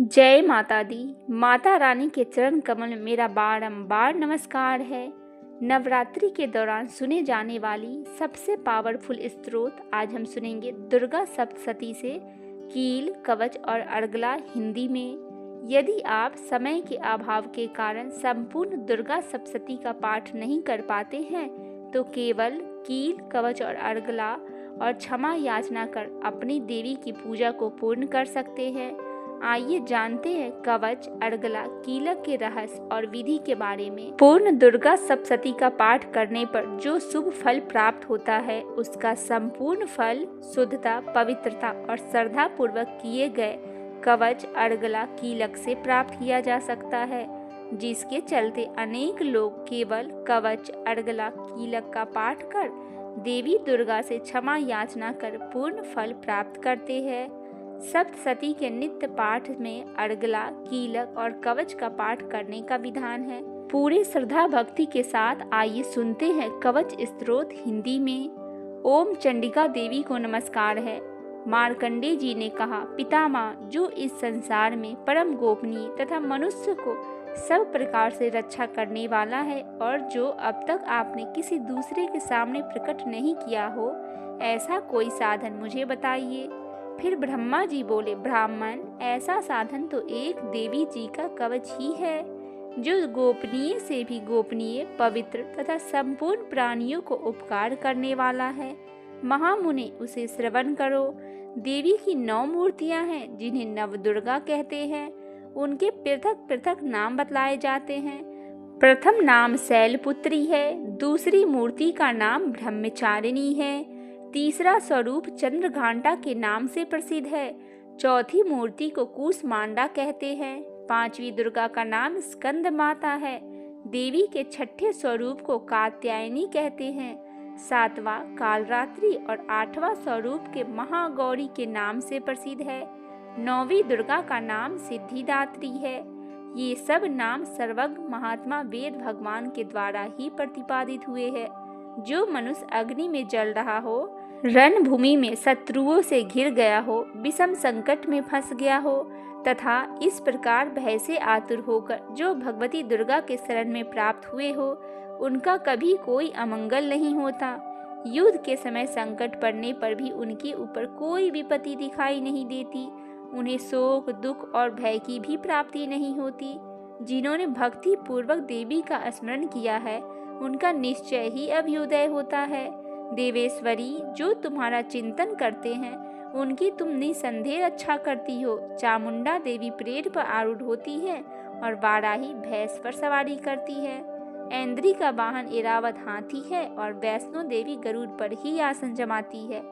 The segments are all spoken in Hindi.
जय माता दी। माता रानी के चरण कमल में मेरा बारंबार नमस्कार है। नवरात्रि के दौरान सुने जाने वाली सबसे पावरफुल स्तोत्र आज हम सुनेंगे दुर्गा सप्तशती से कील, कवच और अर्गला हिंदी में। यदि आप समय के अभाव के कारण संपूर्ण दुर्गा सप्तशती का पाठ नहीं कर पाते हैं तो केवल कील, कवच और अर्गला और क्षमा याचना कर अपनी देवी की पूजा को पूर्ण कर सकते हैं। आइए जानते हैं कवच, अर्गला, कीलक के रहस्य और विधि के बारे में। पूर्ण दुर्गा सप्तशती का पाठ करने पर जो शुभ फल प्राप्त होता है उसका संपूर्ण फल शुद्धता, पवित्रता और श्रद्धा पूर्वक किए गए कवच, अर्गला, कीलक से प्राप्त किया जा सकता है, जिसके चलते अनेक लोग केवल कवच, अर्गला, कीलक का पाठ कर देवी दुर्गा से क्षमा याचना कर पूर्ण फल प्राप्त करते हैं। सप्तशती के नित्य पाठ में अर्गला, कीलक और कवच का पाठ करने का विधान है। पूरे श्रद्धा भक्ति के साथ आइए सुनते हैं कवच स्तोत्र हिंदी में। ओम चंडिका देवी को नमस्कार है। मार्कंडेय जी ने कहा, पितामह जो इस संसार में परम गोपनीय तथा मनुष्य को सब प्रकार से रक्षा करने वाला है और जो अब तक आपने किसी दूसरे के सामने प्रकट नहीं किया हो, ऐसा कोई साधन मुझे बताइए। फिर ब्रह्मा जी बोले, ब्राह्मण ऐसा साधन तो एक देवी जी का कवच ही है जो गोपनीय से भी गोपनीय, पवित्र तथा संपूर्ण प्राणियों को उपकार करने वाला है। महामुनि उसे श्रवण करो। देवी की 9 मूर्तियां हैं जिन्हें नवदुर्गा कहते हैं। उनके पृथक पृथक नाम बतलाए जाते हैं। प्रथम नाम शैलपुत्री है, दूसरी मूर्ति का नाम ब्रह्मचारिणी है, तीसरा स्वरूप चंद्रघंटा के नाम से प्रसिद्ध है, चौथी मूर्ति को कूष्मांडा कहते हैं, पांचवी दुर्गा का नाम स्कंद माता है, देवी के छठे स्वरूप को कात्यायनी कहते हैं, सातवां कालरात्रि और आठवां स्वरूप के महागौरी के नाम से प्रसिद्ध है, नौवीं दुर्गा का नाम सिद्धिदात्री है। ये सब नाम सर्वज्ञ महात्मा वेद भगवान के द्वारा ही प्रतिपादित हुए हैं। जो मनुष्य अग्नि में जल रहा हो, रणभूमि में शत्रुओं से घिर गया हो, विषम संकट में फंस गया हो तथा इस प्रकार भय से आतुर होकर जो भगवती दुर्गा के शरण में प्राप्त हुए हो, उनका कभी कोई अमंगल नहीं होता। युद्ध के समय संकट पड़ने पर भी उनके ऊपर कोई विपत्ति दिखाई नहीं देती। उन्हें शोक, दुख और भय की भी प्राप्ति नहीं होती। जिन्होंने भक्ति पूर्वक देवी का स्मरण किया है उनका निश्चय ही अभ्युदय होता है। देवेश्वरी जो तुम्हारा चिंतन करते हैं उनकी तुम निसंदेह रक्षा करती हो। चामुंडा देवी पेड़ पर आरूढ़ होती है और वाराही भैंस पर सवारी करती है। ऐन्द्री का वाहन ऐरावत हाथी है और वैष्णो देवी गरुड़ पर ही आसन जमाती है।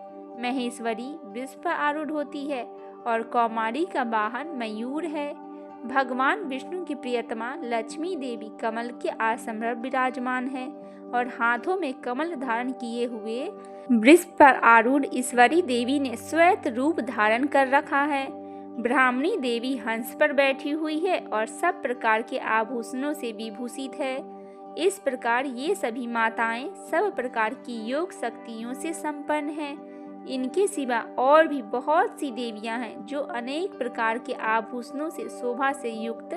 महेश्वरी वृष पर आरूढ़ होती है और कौमारी का वाहन मयूर है। भगवान विष्णु की प्रियतमा लक्ष्मी देवी कमल के आसन पर विराजमान है और हाथों में कमल धारण किए हुए वृष पर आरूढ़ ईश्वरी देवी ने श्वेत रूप धारण कर रखा है। ब्राह्मणी देवी हंस पर बैठी हुई है और सब प्रकार के आभूषणों से विभूषित है। इस प्रकार ये सभी माताएं सब प्रकार की योग शक्तियों से संपन्न हैं। इनके सिवा और भी बहुत सी देवियां हैं जो अनेक प्रकार के आभूषणों से शोभा से युक्त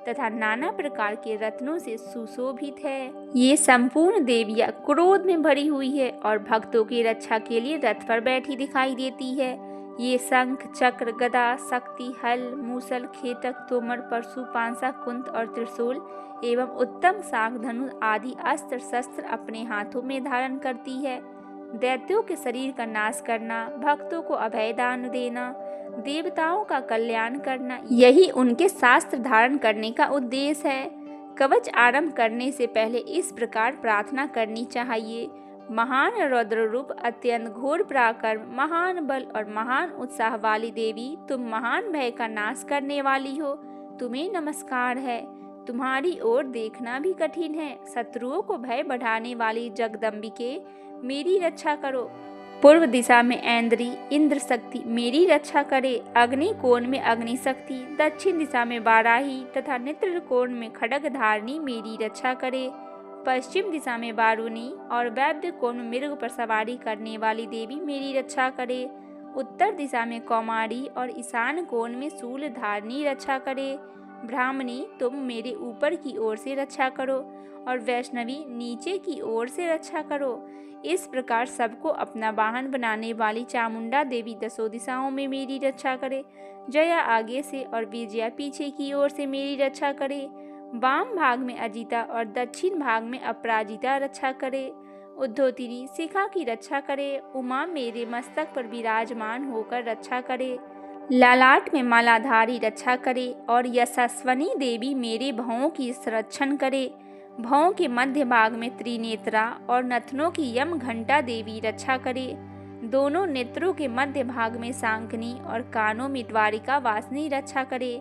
तथा नाना प्रकार के रत्नों से सुशोभित है। ये संपूर्ण देवियां क्रोध में भरी हुई है और भक्तों की रक्षा के लिए रथ पर बैठी दिखाई देती है। ये शंख, चक्र, गदा, शक्ति, हल, मूसल, खेटक, तोमर, परशु, पांसा, कुंत और त्रिशूल एवं उत्तम शाख, धनुष आदि अस्त्र शस्त्र अपने हाथों में धारण करती है। दैत्यों के शरीर का नाश करना, भक्तों को अभय दान देना, देवताओं का कल्याण करना, यही उनके शास्त्र धारण करने का उद्देश्य है। कवच आरंभ करने से पहले इस प्रकार प्रार्थना करनी चाहिए। महान रौद्र रूप, अत्यंत घोर पराक्रम, महान बल और महान उत्साह वाली देवी, तुम महान भय का नाश करने वाली हो, तुम्हें नमस्कार है। तुम्हारी ओर देखना भी कठिन है। शत्रुओं को भय बढ़ाने वाली जगदम्बिके, मेरी रक्षा करो। पूर्व दिशा में ऐन्द्री, इंद्र शक्ति, मेरी रक्षा करे। अग्नि कोण में अग्नि शक्ति, दक्षिण दिशा में वाराही तथा नेत्र कोण में खड्ग धारणी मेरी रक्षा करे। पश्चिम दिशा में वारुणी और वैद्य कोण में मृग पर सवारी करने वाली देवी मेरी रक्षा करे। उत्तर दिशा में कौमारी और ईशान कोण में शूलधारिणी रक्षा करे। ब्राह्मणी तुम मेरे ऊपर की ओर से रक्षा करो और वैष्णवी नीचे की ओर से रक्षा करो। इस प्रकार सबको अपना वाहन बनाने वाली चामुंडा देवी दसों दिशाओं में मेरी रक्षा करे। जया आगे से और विजया पीछे की ओर से मेरी रक्षा करे। वाम भाग में अजिता और दक्षिण भाग में अपराजिता रक्षा करे। उद्धोतिरी शिखा की रक्षा करे। उमा मेरे मस्तक पर विराजमान होकर रक्षा करे। लालाट में मालाधारी रक्षा करे और यशस्वनी देवी मेरे भवों की संरक्षण करे। भवों के मध्य भाग में त्रिनेत्रा और नथनों की यम घंटा देवी रक्षा करे। दोनों नेत्रों के मध्य भाग में सांकनी और कानों में द्वारिका वासिनी रक्षा करे।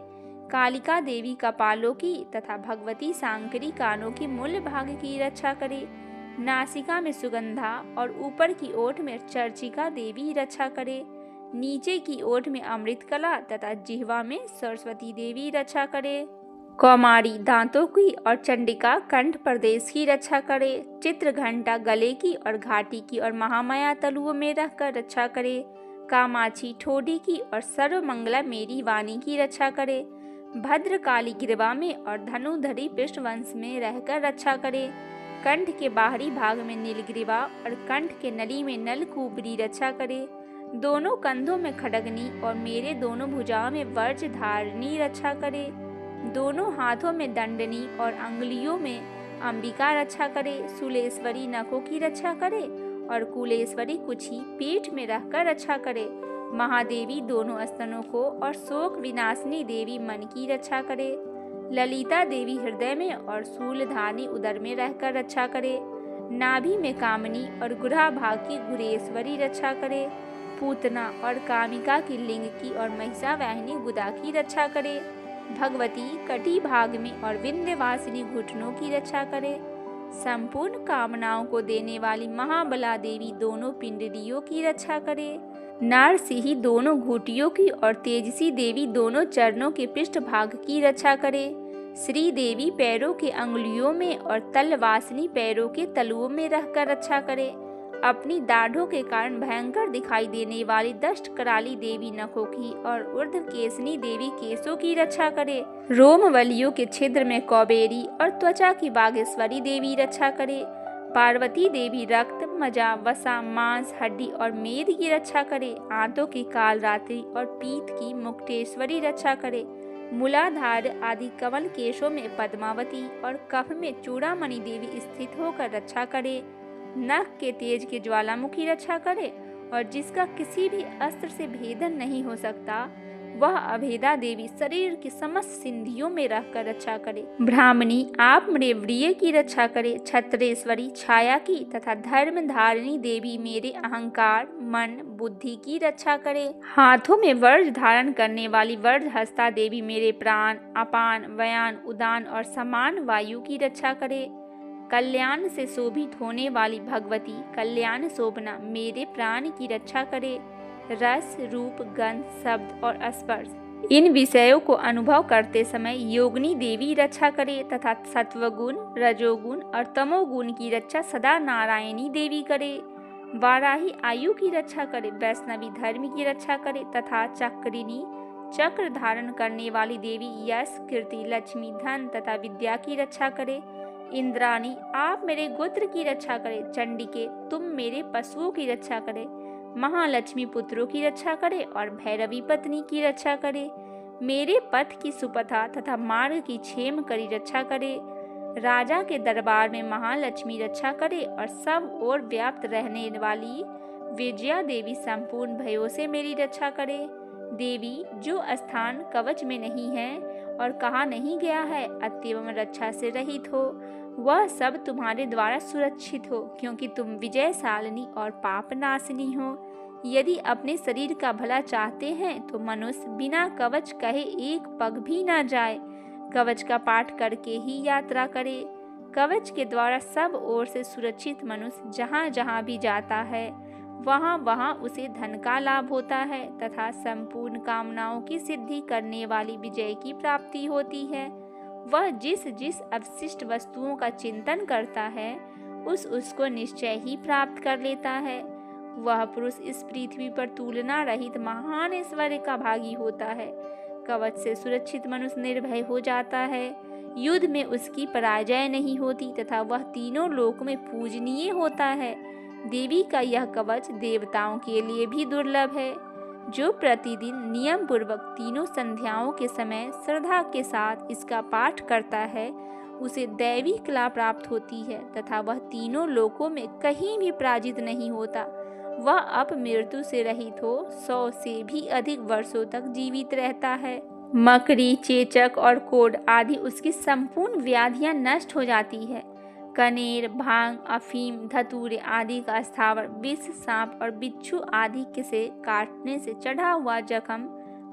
कालिका देवी कपालों की तथा भगवती सांकरी कानों की मूल भाग की रक्षा करे। नासिका में सुगंधा और ऊपर की ओठ में चर्चिका देवी रक्षा करे। नीचे की ओठ में अमृतकला तथा जिह्वा में सरस्वती देवी रक्षा करे। कौमारी दांतों की और चंडिका कंठ प्रदेश की रक्षा करे। चित्र घंटा गले की और घाटी की और महामाया तलुओं में रहकर रक्षा करे। कामाक्षी ठोडी की और सर्वमंगला मेरी वाणी की रक्षा करे। भद्रकाली गिरवा में और धनुधरी पृष्ठवंश में रहकर रक्षा करे। कंठ के बाहरी भाग में नीलग्रीवा और कंठ के नली में नलकूबरी रक्षा करे। दोनों कंधों में खड्गनी और मेरे दोनों भुजाओं में वज्रधारिणी रक्षा करे। दोनों हाथों में दंडनी और अंगुलियों में अंबिका रक्षा करे। शूलेश्वरी नखों की रक्षा करे और कुलेश्वरी कुछी पीठ में रहकर रक्षा करे। महादेवी दोनों स्तनों को और शोक विनाशिनी देवी मन की रक्षा करे। ललिता देवी हृदय में और शूलधानी उदर में रहकर रक्षा करे। नाभि में कामनी और गुढ़ा भाग की गुरेश्वरी रक्षा करे। पूतना और कामिका की लिंग की और महिषावाहिनी गुदा की रक्षा करे। भगवती कटी भाग में और विंध्यवासिनी घुटनों की रक्षा करे। संपूर्ण कामनाओं को देने वाली महाबला देवी दोनों पिंडलियों की रक्षा करे। नारसिंही दोनों घुटियों की और तेजसी देवी दोनों चरणों के पृष्ठ भाग की रक्षा करे। श्री देवी पैरों के अंगुलियों में और तलवासिनी पैरों के तलुओं में रहकर रक्षा करे। अपनी दाढ़ों के कारण भयंकर दिखाई देने वाली दष्ट कराली देवी नखों की और ऊर्ध्वकेशनी देवी केशों की रक्षा करे। रोमवलियों के छिद्र में कौबेरी और त्वचा की बागेश्वरी देवी रक्षा करे। पार्वती देवी रक्त, मजा, वसा, मांस, हड्डी और मेद की रक्षा करे। आंतों की कालरात्रि और पीत की मुक्तेश्वरी रक्षा करे। मूलाधार आदि कमल केशों में पद्मावती और कफ में चूड़ामणि देवी स्थित होकर रक्षा करे। नख के तेज के ज्वालामुखी रक्षा करे और जिसका किसी भी अस्त्र से भेदन नहीं हो सकता, वह अभेदा देवी शरीर की समस्त सिंधियों में रहकर रक्षा करे। ब्राह्मणी आप मृवरीय की रक्षा करे। छत्रेश्वरी छाया की तथा धर्म धारिणी देवी मेरे अहंकार, मन, बुद्धि की रक्षा करे। हाथों में वज्र धारण करने वाली वज्रहस्ता देवी मेरे प्राण, अपान, व्यान, उदान और समान वायु की रक्षा करे। कल्याण से शोभित होने वाली भगवती कल्याण शोभना मेरे प्राण की रक्षा करे। रस, रूप, गंध, शब्द और स्पर्श इन विषयों को अनुभव करते समय योगिनी देवी रक्षा करे तथा सत्वगुण, रजोगुण और तमोगुण की रक्षा सदा नारायणी देवी करे। वाराही आयु की रक्षा करे। वैष्णवी धर्म की रक्षा करे तथा चक्रिणी चक्र धारण करने वाली देवी यश, कीर्ति, लक्ष्मी, धन तथा विद्या की रक्षा करे। इंद्राणी आप मेरे गोत्र की रक्षा करे। चंडिके तुम मेरे पशुओं की रक्षा करे। महालक्ष्मी पुत्रों की रक्षा करे और भैरवी पत्नी की रक्षा करे। मेरे पथ की सुपथा तथा मार्ग की क्षेम करी रक्षा करे। राजा के दरबार में महालक्ष्मी रक्षा करे और सब ओर व्याप्त रहने वाली विजया देवी संपूर्ण भयों से मेरी रक्षा करे। देवी जो स्थान कवच में नहीं है और कहा नहीं गया है अत्यवम रक्षा से रहित हो, वह सब तुम्हारे द्वारा सुरक्षित हो, क्योंकि तुम विजयशालिनी और पापनाशिनी हो। यदि अपने शरीर का भला चाहते हैं तो मनुष्य बिना कवच कहे एक पग भी ना जाए। कवच का पाठ करके ही यात्रा करे। कवच के द्वारा सब ओर से सुरक्षित मनुष्य जहाँ जहाँ भी जाता है वहाँ वहाँ उसे धन का लाभ होता है तथा संपूर्ण कामनाओं की सिद्धि करने वाली विजय की प्राप्ति होती है। वह जिस जिस अवशिष्ट वस्तुओं का चिंतन करता है उसको निश्चय ही प्राप्त कर लेता है। वह पुरुष इस पृथ्वी पर तुलना रहित महान ऐश्वर्य का भागी होता है। कवच से सुरक्षित मनुष्य निर्भय हो जाता है। युद्ध में उसकी पराजय नहीं होती तथा वह तीनों लोक में पूजनीय होता है। देवी का यह कवच देवताओं के लिए भी दुर्लभ है। जो प्रतिदिन नियम पूर्वक तीनों संध्याओं के समय श्रद्धा के साथ इसका पाठ करता है, उसे दैवी कला प्राप्त होती है तथा वह तीनों लोकों में कहीं भी पराजित नहीं होता। वह अपमृत्यु से रहित हो 100 से भी अधिक वर्षों तक जीवित रहता है। मकड़ी, चेचक और कोढ़ आदि उसकी संपूर्ण व्याधियां नष्ट हो जाती है। कनेर, भांग, अफीम, धतूरे आदि का स्थावर, विष, सांप और बिच्छू आदि के से काटने से चढ़ा हुआ जख्म,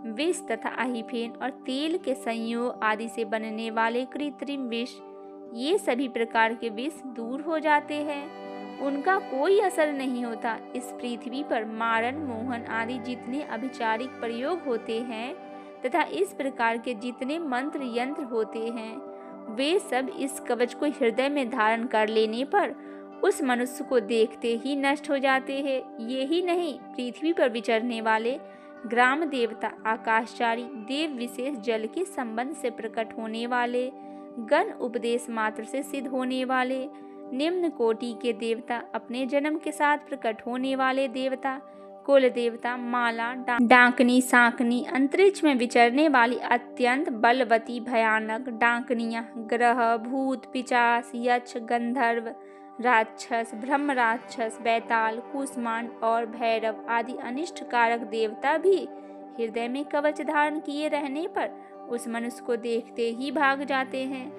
विष तथा अहिफेन और तेल के संयोग आदि से बनने वाले कृत्रिम विष, ये सभी प्रकार के विष दूर हो जाते हैं। उनका कोई असर नहीं होता। इस पृथ्वी पर मारन, मोहन आदि जितने अभिचारिक प्रयोग होते हैं तथा इस प्रकार के जितने मंत्र यंत्र होते हैं, वे सब इस कवच को हृदय में धारण कर लेने पर उस मनुष्य को देखते ही नष्ट हो जाते हैं। यही नहीं, पृथ्वी पर विचरने वाले ग्राम देवता, आकाशचारी देव, विशेष जल के संबंध से प्रकट होने वाले, गण उपदेश मात्र से सिद्ध होने वाले, निम्न कोटि के देवता, अपने जन्म के साथ प्रकट होने वाले देवता, कुल देवता, माला, डाकनी, सांकनी, अंतरिक्ष में विचरने वाली अत्यंत बलवती भयानक डाकनियां, ग्रह, भूत, पिशाच, यक्ष, गंधर्व, राक्षस, ब्रह्म राक्षस, बैताल, कुष्मांड और भैरव आदि अनिष्ट कारक देवता भी हृदय में कवच धारण किए रहने पर उस मनुष्य को देखते ही भाग जाते हैं।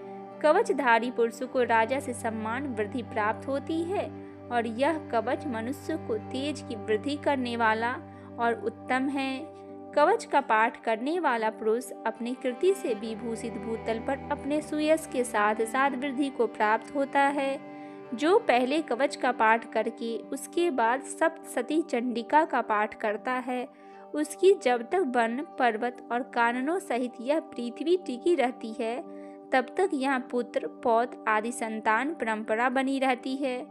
कवचधारी पुरुष को राजा से सम्मान वृद्धि प्राप्त होती है और यह कवच मनुष्य को तेज की वृद्धि करने वाला और उत्तम है। कवच का पाठ करने वाला पुरुष अपनी कृति से विभूषित भूतल पर अपने सुयश के साथ साथ वृद्धि को प्राप्त होता है। जो पहले कवच का पाठ करके उसके बाद सप्तशती चंडिका का पाठ करता है, उसकी जब तक वन, पर्वत और काननों सहित यह पृथ्वी टिकी रहती है, तब तक यहाँ पुत्र, पौत्र आदि संतान परंपरा बनी रहती है।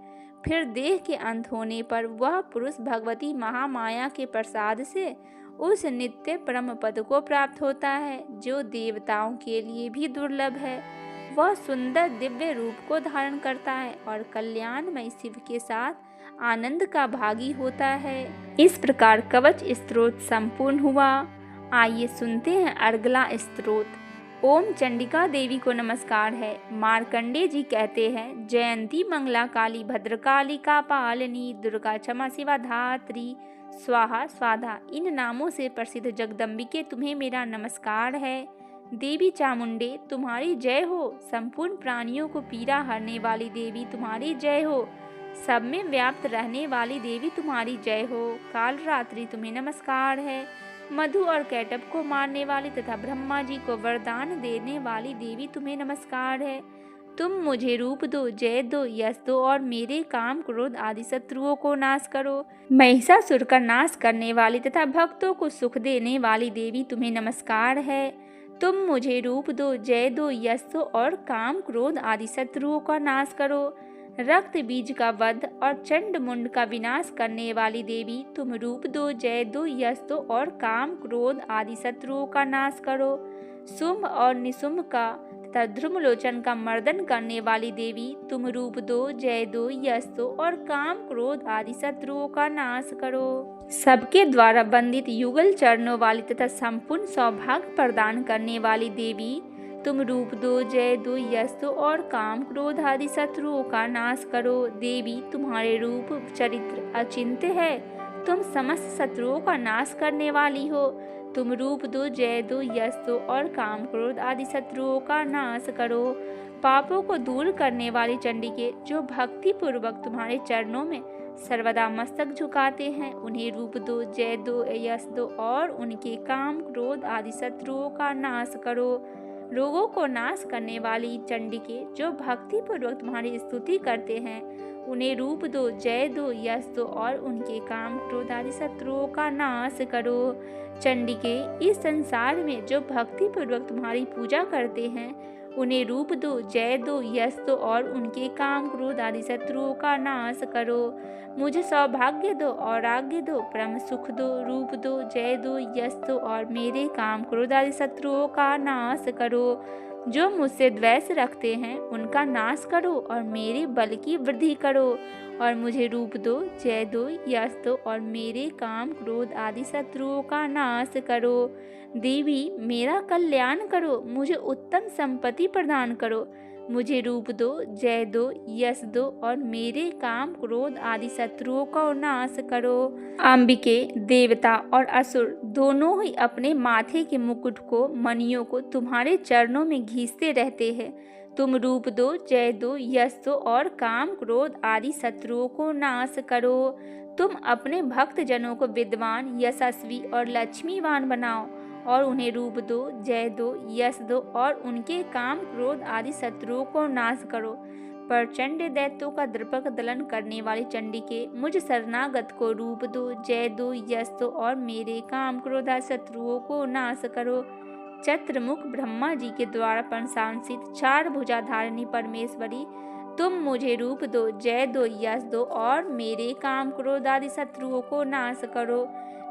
फिर देह के अंत होने पर वह पुरुष भगवती महामाया के प्रसाद से उस नित्य परम पद को प्राप्त होता है, जो देवताओं के लिए भी दुर्लभ है। वह सुंदर दिव्य रूप को धारण करता है और कल्याणमय शिव के साथ आनंद का भागी होता है। इस प्रकार कवच स्तोत्र संपूर्ण हुआ। आइए सुनते हैं अगला स्तोत्र। ओम चंडिका देवी को नमस्कार है। मार्कंडे जी कहते हैं, जयंती मंगला काली भद्रकाली का पालनी, दुर्गा क्षमा शिवा धात्री, स्वाहा स्वाधा, इन नामों से प्रसिद्ध जगदम्बिके तुम्हें मेरा नमस्कार है। देवी चामुंडे तुम्हारी जय हो। संपूर्ण प्राणियों को पीड़ा हरने वाली देवी तुम्हारी जय हो। सब में व्याप्त रहने वाली देवी तुम्हारी जय हो। काल रात्रि तुम्हें नमस्कार है। मधु और कैटब को मारने वाली तथा ब्रह्मा जी को वरदान देने वाली देवी तुम्हें नमस्कार है। तुम मुझे रूप दो, जय दो, यश दो और मेरे काम, क्रोध आदि शत्रुओं को नाश करो। महिषासुर का नाश करने वाली तथा भक्तों को सुख देने वाली देवी तुम्हें नमस्कार है। तुम मुझे रूप दो, जय दो, यश दो और काम, क्रोध आदि शत्रुओं का नाश करो। रक्त बीज का वध और चंड मुंड का विनाश करने वाली देवी तुम रूप दो, जय दो, यश दो और काम, क्रोध आदि शत्रुओं का नाश करो। शुंभ और निशुंभ का तथा ध्रुमलोचन का मर्दन करने वाली देवी तुम रूप दो, जय दो, यश दो और काम, क्रोध आदि शत्रुओं का नाश करो। सबके द्वारा वंदित युगल चरणों वाली तथा संपूर्ण सौभाग्य प्रदान करने वाली देवी तुम रूप दो, जय दो, यश दो और काम, क्रोध आदि शत्रुओं का नाश करो। देवी तुम्हारे रूप चरित्र अचिंत्य है। तुम समस्त शत्रुओं का नाश करने वाली हो। तुम रूप दो, जय दो, यश दो और काम, क्रोध आदि शत्रुओं का नाश करो। पापों को दूर करने वाली चंडिके, जो भक्ति पूर्वक तुम्हारे चरणों में सर्वदा मस्तक झुकाते हैं, उन्हें रूप दो, जय दो, यश दो और उनके काम, क्रोध आदि शत्रुओं का नाश करो। रोगों को नाश करने वाली चंडिके, जो भक्ति पूर्वक तुम्हारी स्तुति करते हैं, उन्हें रूप दो, जय दो, यश दो और उनके काम क्रोध आदि शत्रुओं का नाश करो। चंडिके, इस संसार में जो भक्ति पूर्वक तुम्हारी पूजा करते हैं उन्हें रूप दो, जय दो, यश दो और उनके काम क्रोध आदि शत्रुओं का नाश करो। मुझे सौभाग्य दो और आज्ञा दो, परम सुख दो, रूप दो, जय दो, यश दो और मेरे काम क्रोध आदि शत्रुओं का नाश करो। जो मुझसे द्वेष रखते हैं उनका नाश करो और मेरे बल की वृद्धि करो और मुझे रूप दो, जय दो, यश दो और मेरे काम क्रोध आदि शत्रुओं का नाश करो। देवी, मेरा कल्याण करो, मुझे उत्तम संपत्ति प्रदान करो, मुझे रूप दो, जय दो, यश दो और मेरे काम क्रोध आदि शत्रुओं का नाश करो। अंबिके, देवता और असुर दोनों ही अपने माथे के मुकुट को, मणियों को तुम्हारे चरणों में घींचते रहते हैं। तुम रूप दो, जय दो, यश दो और काम क्रोध आदि शत्रुओं को नाश करो। तुम अपने भक्त जनों को विद्वान, यशस्वी और लक्ष्मीवान बनाओ और उन्हें रूप दो, जय दो, यश दो और उनके काम क्रोध आदि शत्रुओं को नाश करो। प्रचंड दैत्यों का दर्पक दलन करने वाले चंडिके, मुझ शरणागत को रूप दो, जय दो, यश दो और मेरे काम क्रोध आदि शत्रुओं को नाश करो। चत्रमुख ब्रह्मा जी के द्वारा प्रशंसित 4 भुजा धारिणी परमेश्वरी, तुम मुझे रूप दो, जय दो, यश दो और मेरे काम क्रोध आदि शत्रुओं को नाश करो।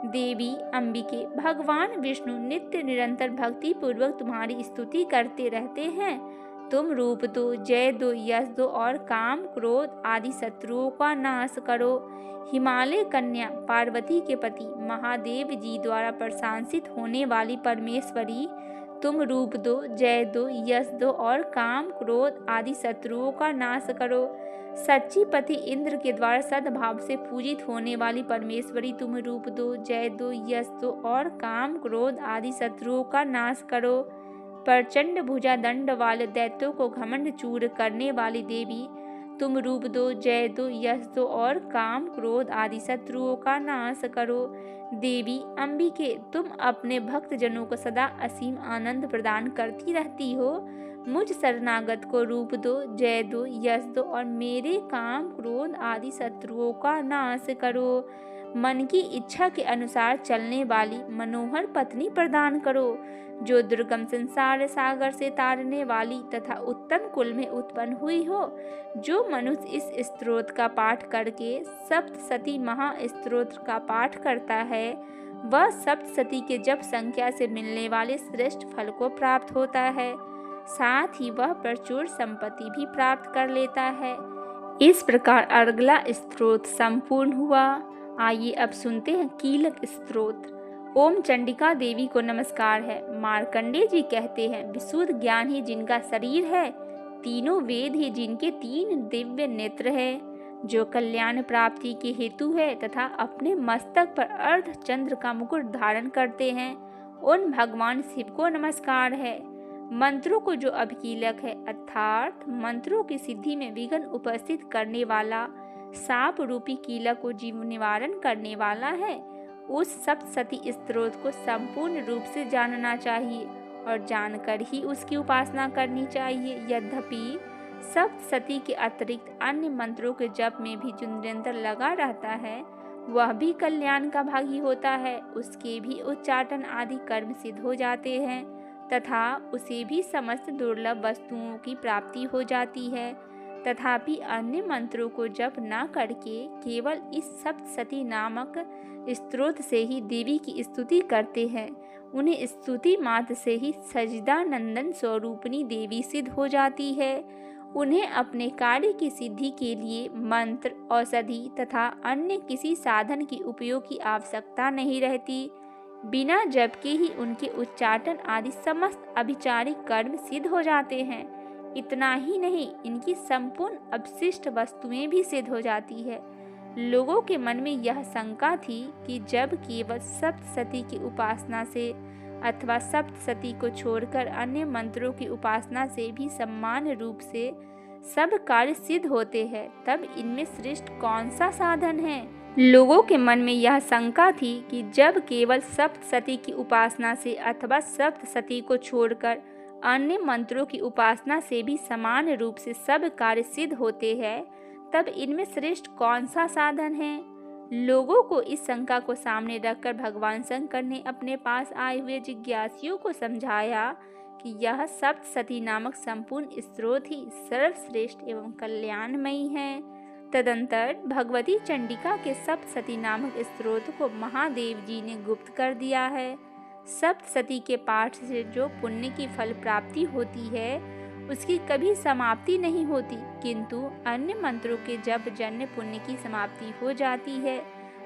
देवी अंबिके, भगवान विष्णु नित्य निरंतर भक्ति पूर्वक तुम्हारी स्तुति करते रहते हैं। तुम रूप दो, जय दो, यश दो और काम क्रोध आदि शत्रुओं का नाश करो। हिमालय कन्या पार्वती के पति महादेव जी द्वारा प्रशंसित होने वाली परमेश्वरी, तुम रूप दो, जय दो, यश दो और काम क्रोध आदि शत्रुओं का नाश करो। सच्ची पति इंद्र के द्वारा सद्भाव से पूजित होने वाली परमेश्वरी, तुम रूप दो, जय दो, यश दो और काम क्रोध आदि शत्रुओं का नाश करो। प्रचंड भुजा दंड वाले दैत्यों को घमंड चूर करने वाली देवी, तुम रूप दो, जय दो, यश दो और काम क्रोध आदि शत्रुओं का नाश करो। देवी अंबिके, तुम अपने भक्त जनों को सदा असीम आनंद प्रदान करती रहती हो। मुझ शरणागत को रूप दो, जय दो, यश दो और मेरे काम क्रोध आदि शत्रुओं का नाश करो। मन की इच्छा के अनुसार चलने वाली मनोहर पत्नी प्रदान करो, जो दुर्गम संसार सागर से तारने वाली तथा उत्तम कुल में उत्पन्न हुई हो। जो मनुष्य इस स्तोत्र का पाठ करके सप्तशती महास्तोत्र का पाठ करता है, वह सप्तशती के जप संख्या से मिलने वाले श्रेष्ठ फल को प्राप्त होता है। साथ ही वह प्रचुर संपत्ति भी प्राप्त कर लेता है। इस प्रकार अगला स्तोत्र संपूर्ण हुआ। आइए अब सुनते हैं कीलक स्तोत्र। ओम चंडिका देवी को नमस्कार है। मार्कंडेय जी कहते हैं, विशुद्ध ज्ञान ही जिनका शरीर है, तीनों वेद ही जिनके 3 दिव्य नेत्र है, जो कल्याण प्राप्ति के हेतु है तथा अपने मस्तक पर अर्ध चंद्र का मुकुट धारण करते हैं, उन भगवान शिव को नमस्कार है। मंत्रों को जो अभिकीलक है, अर्थात मंत्रों की सिद्धि में विघ्न उपस्थित करने वाला, साप रूपी कीलक को जीव निवारण करने वाला है, उस सप्तशती स्तोत्र को संपूर्ण रूप से जानना चाहिए और जानकर ही उसकी उपासना करनी चाहिए। यद्यपि सप्तशती के अतिरिक्त अन्य मंत्रों के जप में भी जो निरंतर लगा रहता है, वह भी कल्याण का भागी होता है। उसके भी उच्चाटन आदि कर्म सिद्ध हो जाते हैं तथा उसे भी समस्त दुर्लभ वस्तुओं की प्राप्ति हो जाती है। तथापि अन्य मंत्रों को जप न करके केवल इस सप्तशती नामक स्तोत्र से ही देवी की स्तुति करते हैं, उन्हें स्तुति मात्र से ही सच्चिदानंदन स्वरूपिणी देवी सिद्ध हो जाती है। उन्हें अपने कार्य की सिद्धि के लिए मंत्र, औषधि तथा अन्य किसी साधन के उपयोग की आवश्यकता नहीं रहती। बिना जप के ही उनके उच्चाटन आदि समस्त अभिचारिक कर्म सिद्ध हो जाते हैं। इतना ही नहीं, इनकी संपूर्ण अवशिष्ट वस्तुएं भी सिद्ध हो जाती है। लोगों के मन में यह शंका थी कि जब केवल सप्तशती की उपासना से अथवा सप्तशती को छोड़कर अन्य मंत्रों की उपासना से भी समान रूप से सब कार्य सिद्ध होते हैं, तब इनमें श्रेष्ठ कौन सा साधन है। लोगों के मन में यह शंका थी कि जब केवल सप्तशती की उपासना से अथवा सप्तशती को छोड़कर अन्य मंत्रों की उपासना से भी समान रूप से सब कार्य सिद्ध होते हैं, तब इनमें श्रेष्ठ कौन सा साधन है? लोगों को इस शंका को सामने रखकर भगवान शंकर ने अपने पास आए हुए जिज्ञासुओं को समझाया कि यह सप्तसती नामक संपूर्ण स्रोत ही सर्वश्रेष्ठ एवं कल्याणमयी है। तदंतर भगवती चंडिका के सप्तसती नामक स्रोत को महादेव जी ने गुप्त कर दिया है। सप्तसती के पाठ से जो पुण्य की फल प्राप्ति होती है उसकी कभी समाप्ति नहीं होती, किंतु अन्य मंत्रों के जप जन्य पुण्य की समाप्ति हो जाती है।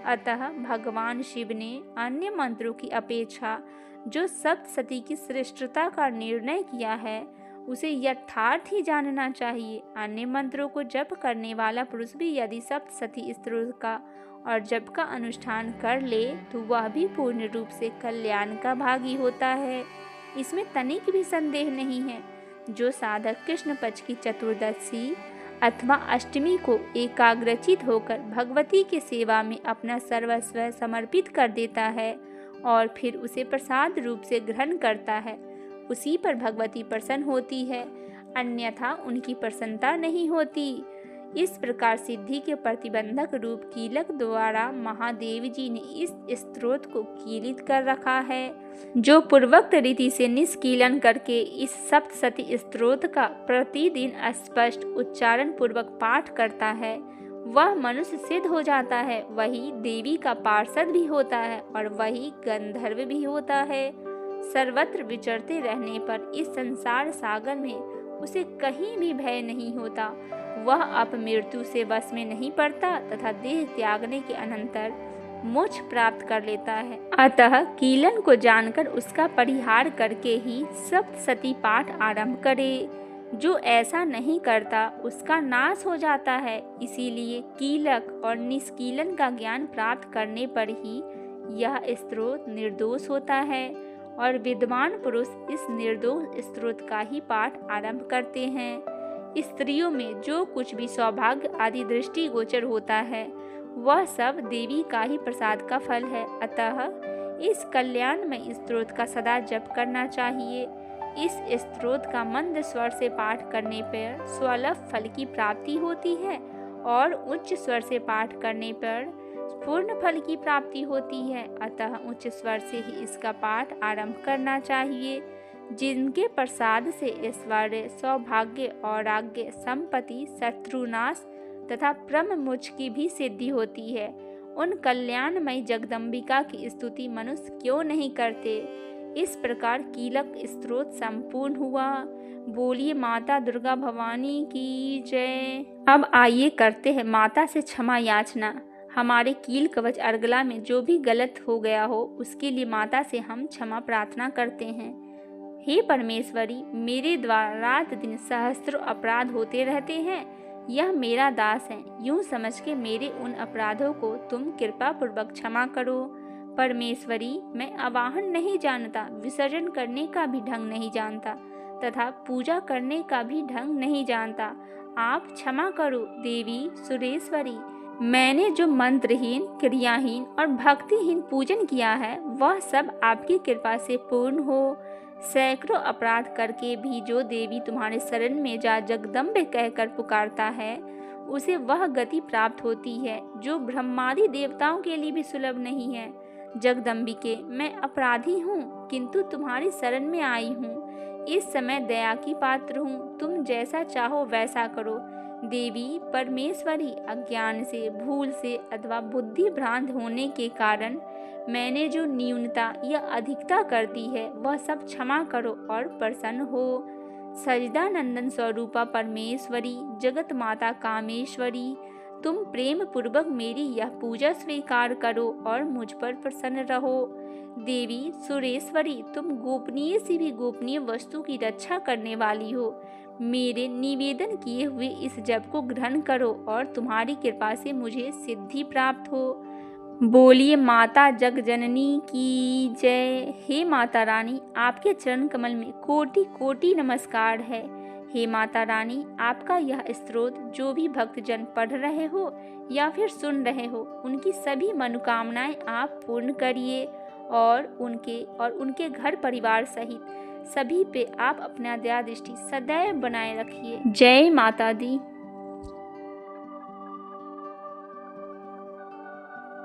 अतः भगवान शिव ने अन्य मंत्रों की अपेक्षा जो सप्तसती की श्रेष्ठता का निर्णय किया है उसे यथार्थ ही जानना चाहिए। अन्य मंत्रों को जप करने वाला पुरुष भी यदि सप्तसती स्त्रोत का और जप का अनुष्ठान कर ले तो वह भी पूर्ण रूप से कल्याण का भागी होता है, इसमें तनिक भी संदेह नहीं है। जो साधक कृष्ण पक्ष की चतुर्दशी अथवा अष्टमी को एकाग्रचित होकर भगवती के सेवा में अपना सर्वस्व समर्पित कर देता है और फिर उसे प्रसाद रूप से ग्रहण करता है, उसी पर भगवती प्रसन्न होती है, अन्यथा उनकी प्रसन्नता नहीं होती। इस प्रकार सिद्धि के प्रतिबंधक रूप कीलक द्वारा महादेव जी ने इस स्त्रोत को कीलित कर रखा है। जो पूर्वोक्त रीति से निष्कीलन करके इस सप्तसती स्त्रोत का प्रतिदिन स्पष्ट उच्चारण पूर्वक पाठ करता है वह मनुष्य सिद्ध हो जाता है, वही देवी का पार्षद भी होता है और वही गंधर्व भी होता है। सर्वत्र विचरते रहने पर इस संसार सागर में उसे कहीं भी भय नहीं होता, वह अपमृत्यु से वश में नहीं पड़ता तथा देह त्यागने के अनंतर मोक्ष प्राप्त कर लेता है। अतः कीलन को जानकर उसका परिहार करके ही सप्तसती पाठ आरंभ करे। जो ऐसा नहीं करता उसका नाश हो जाता है। इसीलिए कीलक और निष्कीलन का ज्ञान प्राप्त करने पर ही यह स्त्रोत निर्दोष होता है और विद्वान पुरुष इस निर्दोष स्त्रोत का ही पाठ आरंभ करते हैं। स्त्रियों में जो कुछ भी सौभाग्य आदि दृष्टि गोचर होता है वह सब देवी का ही प्रसाद का फल है। अतः इस कल्याणमय स्त्रोत का सदा जप करना चाहिए। इस स्त्रोत का मंद स्वर से पाठ करने पर स्वलभ फल की प्राप्ति होती है और उच्च स्वर से पाठ करने पर पूर्ण फल की प्राप्ति होती है। अतः उच्च स्वर से ही इसका पाठ आरंभ करना चाहिए। जिनके प्रसाद से ऐश्वर्य, सौभाग्य, औराग्य, संपत्ति, शत्रुनाश तथा परम मोक्ष की भी सिद्धि होती है, उन कल्याणमयी जगदम्बिका की स्तुति मनुष्य क्यों नहीं करते। इस प्रकार कीलक स्त्रोत संपूर्ण हुआ। बोलिए माता दुर्गा भवानी की जय। अब आइए करते हैं माता से क्षमा याचना। हमारे कील कवच अर्गला में जो भी गलत हो गया हो उसके लिए माता से हम क्षमा प्रार्थना करते हैं। हे परमेश्वरी, मेरे द्वारा रात दिन सहस्त्रों अपराध होते रहते हैं, यह मेरा दास है, यूं समझ के मेरे उन अपराधों को तुम कृपा पूर्वक क्षमा करो। परमेश्वरी, मैं आवाहन नहीं जानता, विसर्जन करने का भी ढंग नहीं जानता तथा पूजा करने का भी ढंग नहीं जानता, आप क्षमा करो। देवी सुरेश्वरी, मैंने जो मंत्रहीन, क्रियाहीन और भक्तिहीन पूजन किया है वह सब आपकी कृपा से पूर्ण हो। सैकड़ों अपराध करके भी जो देवी तुम्हारे शरण में जा जगदम्बे कहकर पुकारता है उसे वह गति प्राप्त होती है जो ब्रह्मादि देवताओं के लिए भी सुलभ नहीं है। जगदम्बिके, मैं अपराधी हूँ किंतु तुम्हारी शरण में आई हूँ। इस समय दया की पात्र हूँ, तुम जैसा चाहो वैसा करो। देवी परमेश्वरी, अज्ञान से, भूल से अथवा बुद्धि भ्रांत होने के कारण मैंने जो न्यूनता या अधिकता कर दी है वह सब क्षमा करो और प्रसन्न हो। सजदानंदन स्वरूपा परमेश्वरी, जगत माता कामेश्वरी, तुम प्रेम पूर्वक मेरी यह पूजा स्वीकार करो और मुझ पर प्रसन्न रहो। देवी सुरेश्वरी, तुम गोपनीय से भी गोपनीय वस्तु की रक्षा करने वाली हो। मेरे निवेदन किए हुए इस जप को ग्रहण करो और तुम्हारी कृपा से मुझे सिद्धि प्राप्त हो। बोलिए माता जगजननी की जय। हे माता रानी, आपके चरण कमल में कोटि कोटि नमस्कार है। हे माता रानी, आपका यह स्त्रोत जो भी भक्तजन पढ़ रहे हो या फिर सुन रहे हो उनकी सभी मनोकामनाएं आप पूर्ण करिए और उनके घर परिवार सहित सभी पे आप अपना दया दृष्टि सदैव बनाए रखिए। जय माता दी।